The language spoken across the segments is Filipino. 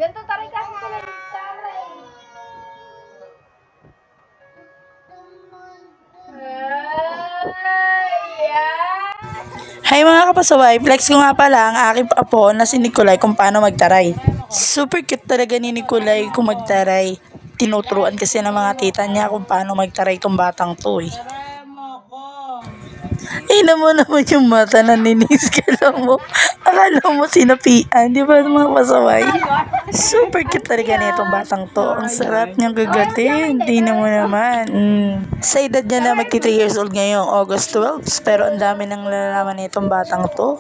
Ganito taray ka ako pala. Taray. Hi mga kapasaway, flex ko nga pala ang aking apo na si Nicolay kung paano magtaray. Super cute talaga ni Nicolay kung magtaray. Tinuturuan kasi ng mga tita niya kung paano magtaray tong batang to eh. Ina mo naman yung mata na ninis ka lang mo. Akala mo sinapian, di ba mga pasaway? Super cute talaga nitong batang to. Ang sarap niyang gagatin. Tingnan mo naman. Sa edad niya na magti 3 years old ngayong August 12. Pero ang dami nang nalalaman nitong batang to.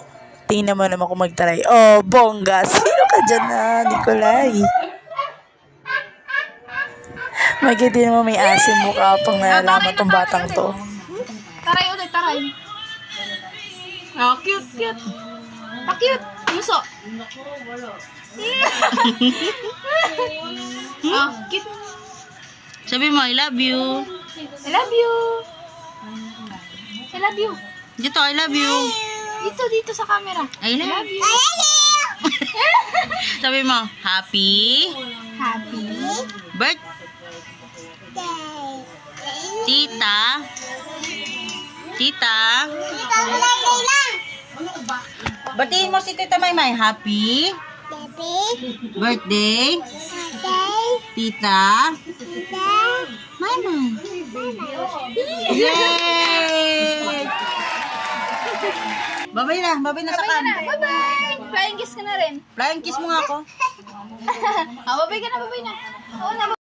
Tingnan mo naman kung magtaray. Oh, bongga. Sino ka dyan na, Nicolay? Magiging mo may asim mukha pang nalalaman tong batang to. Taray ulit, taray. Oh, cute, cute. Pa-cute. Muso. Oh, cute. Sabi mo, I love you. I love you. I love you. Dito, I love you. Dito sa camera. I love you. Sabi mo, happy Happy. birthday. Tita. Batiin mo si Tita Maymay. Happy birthday. Tita Maymay. Yay! Babay na sa kan. Bye-bye. Flying kiss ka na rin. Flying kiss mo nga ako. Babay ka na, babay na. Oo na.